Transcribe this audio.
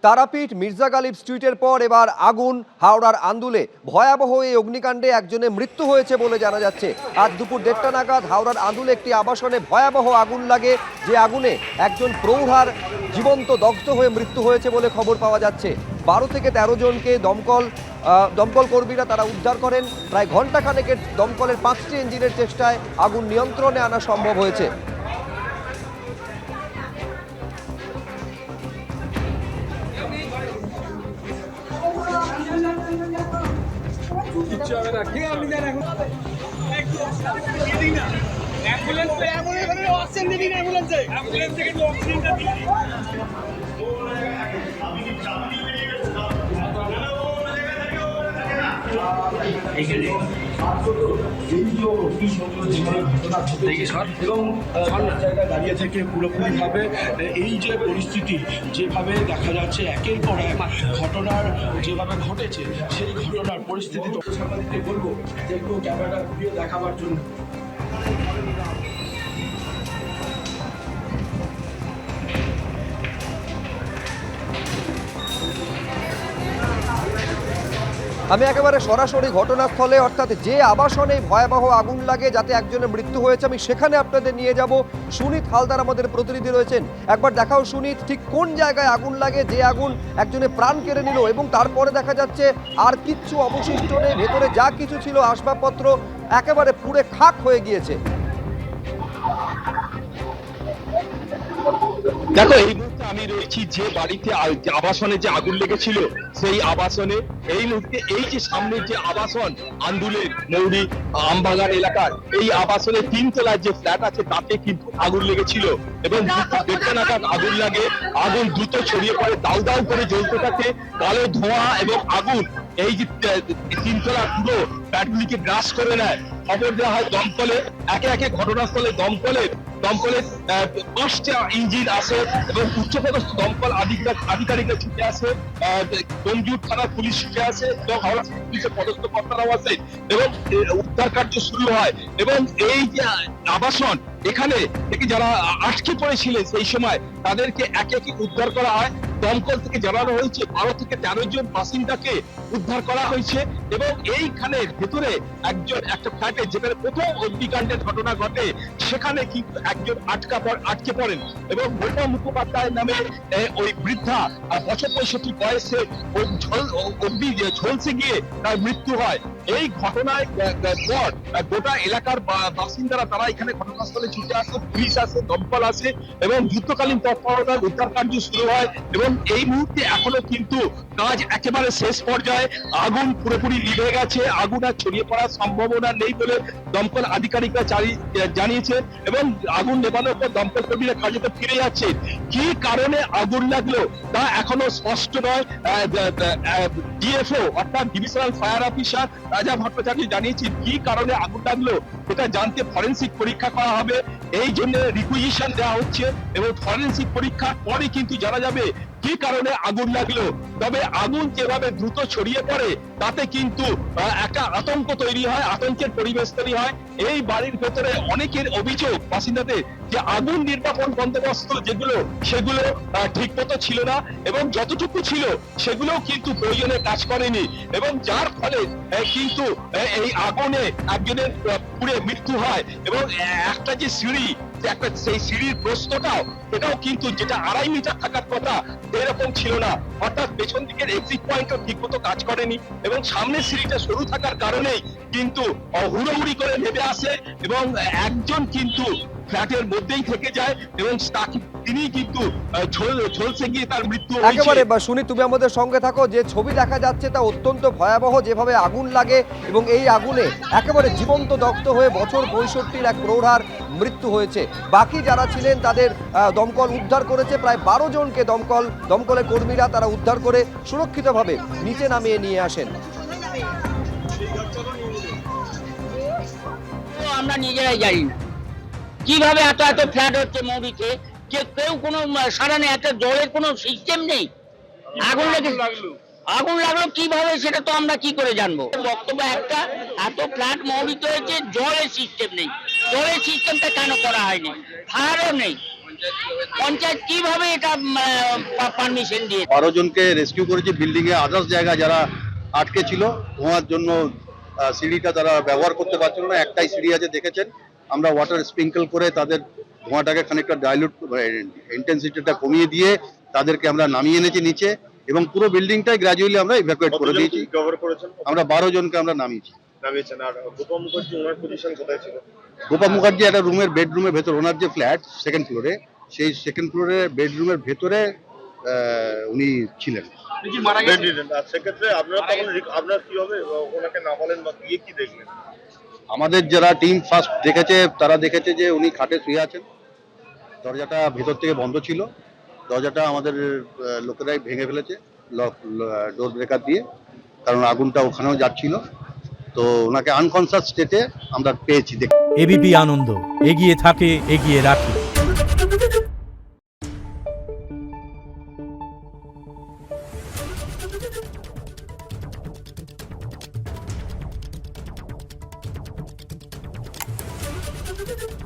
তারাপীঠ মির্জা গালিব স্ট্রিটের পর এবার আগুন হাওড়ার আন্দুলে। ভয়াবহ এই অগ্নিকাণ্ডে একজনের মৃত্যু হয়েছে বলে জানা যাচ্ছে। আজ দুপুর 1:30 নাগাদ হাওড়ার আন্দুলে একটি আবাসনে ভয়াবহ আগুন লাগে, যে আগুনে একজন প্রৌঢ়ার জীবন্ত দগ্ধ হয়ে মৃত্যু হয়েছে বলে খবর পাওয়া যাচ্ছে। 12 থেকে 13 জনকে দমকল কর্মীরা তারা উদ্ধার করেন। প্রায় ঘণ্টাখানেকের দমকলের 5টি ইঞ্জিনের চেষ্টায় আগুন নিয়ন্ত্রণে আনা সম্ভব হয়েছে। দাঁড়িয়ে থেকে পুরোপুরিভাবে এই যে পরিস্থিতি যেভাবে দেখা যাচ্ছে একের পর এক ঘটনার যেভাবে ঘটেছে সেই ঘটনার পরিস্থিতি সাংবাদিককে বলবো যে একটু ক্যামেরাটা ঘুরিয়ে দেখাবার জন্য। আমি একেবারে সরাসরি ঘটনাস্থলে, অর্থাৎ যে আবাসনে ভয়াবহ আগুন লাগে যাতে একজনের মৃত্যু হয়েছে, আমি সেখানে আপনাদের নিয়ে যাব। সুনীত হালদার আমাদের প্রতিনিধি রয়েছেন। একবার দেখাও সুনীত, ঠিক কোন জায়গায় আগুন লাগে, যে আগুন একজনের প্রাণ কেড়ে নিল এবং তারপরে দেখা যাচ্ছে আর কিচ্ছু অবশিষ্ট নেই, ভেতরে যা কিছু ছিল আসবাবপত্র একেবারে পুড়ে খাক হয়ে গিয়েছে। দেখো, এই মুহূর্তে আমি রয়েছি যে বাড়িতে আবাসনে যে আগুন লেগেছিল সেই আবাসনে। এই মুহূর্তে এই যে সামনের যে আবাসন আন্দুলের মৌরি আমবাগান এলাকার এই আবাসনের 3 তলায় যে ফ্ল্যাট আছে তাতে কিন্তু আগুন লেগেছিল এবং 1:30 নাগাদ আগুন লাগে। আগুন দ্রুত ছড়িয়ে পড়ে, দাউ দাউ করে জ্বলতে থাকে, কালো ধোঁয়া এবং আগুন এই যে 3 তলা পুরো ফ্ল্যাটগুলিকে গ্রাস করে নেয়। খবর দেওয়া হয় দমকলে, একে একে ঘটনাস্থলে দমকলের 5টা ইঞ্জিন আসে এবং উচ্চপদস্থ দমকল আধিকারিকরা ছুটে আসে, ডোমজুট থানার পুলিশ ছুটে আসে এবং হাওড়া পুলিশের পদস্থ কর্তারাও আসে এবং উদ্ধার কার্য শুরু হয়। এবং এই যে আবাসন এখানে থেকে যারা আটকে পড়েছিলেন সেই সময় তাদেরকে একে একে উদ্ধার করা হয়। দমকল থেকে জানানো হয়েছে 12 থেকে 13 জন বাসিন্দাকে উদ্ধার করা হয়েছে এবং এইখানে ভেতরে একটা ফ্ল্যাটে যেখানে প্রথম অগ্নিকাণ্ডের ঘটনা ঘটে সেখানে কিন্তু একজন আটকে পড়েন এবং মোটা মুখোপাধ্যায় নামে ওই বৃদ্ধা বছর 65 বয়সে অগ্নি ঝলসে গিয়ে তার মৃত্যু হয়। এই ঘটনায় পর গোটা এলাকার বাসিন্দারা তারা এখানে ঘটনাস্থলে ছুটে আসে, পুলিশ আসে, দমকল আসে এবং যুদ্ধকালীন তৎপরতায় উদ্ধার কার্য শুরু হয় এবং এই মুহূর্তে এখনো কিন্তু কাজ একেবারে শেষ পর্যায়ে। আগুন পুরোপুরি নিভে গেছে, আগুন আর ছড়িয়ে পড়ার সম্ভাবনা নেই বলে দমকল আধিকারিকরা জানিয়েছে এবং আগুন নেভানোর পর দমকল কর্মীরা কাজে ফিরে যাচ্ছে। কি কারণে আগুন লাগলো তা এখনো স্পষ্ট নয়। ডিএফও অর্থাৎ ডিভিশনাল ফায়ার অফিসার রাজা ভট্টাচার্য জানিয়েছেন কি কারণে আগুন লাগলো এটা জানতে ফরেনসিক পরীক্ষা করা হবে, এই জন্য রিকুইজিশন দেওয়া হচ্ছে এবং ফরেনসিক পরীক্ষার পরে কিন্তু জানা যাবে কি কারণে আগুন লাগলো। তবে আগুন যেভাবে দ্রুত ছড়িয়ে পড়ে তাতে কিন্তু একটা আতঙ্ক তৈরি হয়, আতঙ্কের পরিবেশ তৈরি হয়। এই বাড়ির ভেতরে অনেকের অভিযোগ বাসিন্দাদের যে আগুন নির্বাপন বন্দোবস্ত সেগুলো ঠিক মতো ছিল না এবং যতটুকু ছিল সেগুলো কিন্তু প্রয়োজনে কাজ করেনি এবং যার ফলে কিন্তু এই আগুনে একজনের পুড়ে মৃত্যু হয় এবং একটা যে সিঁড়ি, সেই সিঁড়ির প্রস্থটাও এটাও কিন্তু যেটা 2.5 মিটার থাকার কথা এরকম ছিল না, অর্থাৎ পেছন দিকের এক্সিট পয়েন্টও ঠিক মতো কাজ করেনি এবং সামনের সিঁড়িটা সরু থাকার কারণেই কিন্তু হুড়োহুড়ি করে নেমে আসে এবং একজন কিন্তু ফ্ল্যাটের মধ্যেই থেকে যায় এবং তিনি কিন্তু ঝলসে গিয়ে তার মৃত্যু হয়েছে। একেবারে শুনি, তুমি আমাদের সঙ্গে থাকো। যে ছবি দেখা যাচ্ছে তা অত্যন্ত ভয়াবহ, যেভাবে আগুন লাগে এবং এই আগুনে একেবারে জীবন্ত দগ্ধ হয়ে বছর 65 এক প্রৌঢ়ার মৃত্যু হয়েছে। বাকি যারা ছিলেন তাদের দমকল উদ্ধার করেছে, প্রায় 12 জনকে দমকলের কর্মীরা তারা উদ্ধার করে সুরক্ষিতভাবে নিচে নামিয়ে নিয়ে আসেন। আমরা নিজেরাই জানি না কিভাবে এত ফ্ল্যাট হচ্ছে মৌরিতে, কেউ কোনো সারানে একটা জলের কোনো সিস্টেম নেই। আগুন লাগলো কিভাবে সেটা তো আমরা কি করে জানবো। বক্তব্য একটা, এত ফ্ল্যাট মৌরিত হয়েছে, জলের সিস্টেম নেই। জলের সিস্টেমটা কেন করা হয়নি? ফায়ারও নেই, পঞ্চায়েত কিভাবে এটা পারমিশন দিয়ে? 12 জনকে রেস্কিউ করেছি বিল্ডিং এ। আদার্স জায়গা যারা আটকে ছিল ধোঁয়ার জন্য সিঁড়িটা তারা ব্যবহার করতে পারছিল না, একটাই সিঁড়ি আছে দেখেছেন। আমরা ওয়াটার স্প্রিঙ্কল করে তাদের ধোঁয়াটাকে খানিকটা ডাইলুট ইন্টেন্সিটিটা কমিয়ে দিয়ে তাদেরকে আমরা নামিয়ে এনেছি নিচে, এবং পুরো বিল্ডিংটাই গ্র্যাজুয়ালি আমরা ইভ্যাকুয়েট করে দিয়েছি। আমরা 12 জনকে আমরা নামিয়েছি। আর গোপা মুখার্জি ওনার পজিশন কোথায় ছিল? গোপা মুখার্জি একটা রুমের বেডরুমের ভেতর, ওনার যে ফ্ল্যাট সেকেন্ড ফ্লোরে, সেই সেকেন্ড ফ্লোরে বেডরুমের ভেতরে উনি ছিলেন। আর সেক্ষেত্রে আপনারা তখন আপনারা কিভাবে ওনাকে নামালেন বা গিয়ে কি দেখলেন? আমাদের যারা টিম ফার্স্ট দেখেছে তারা দেখেছে যে উনি খাটে শুয়ে আছেন, দরজাটা ভেতর থেকে বন্ধ ছিল, দরজাটা আমাদের লোকেরাই ভেঙে ফেলেছে ডোর ব্রেকার দিয়ে, কারণ আগুনটা ওখানেও যাচ্ছিল। তো ওনাকে আনকনসাস স্টেটে আমরা পেয়েছি। এবিপি আনন্দ, এগিয়ে থাকে, এগিয়ে রাখে। Thank you.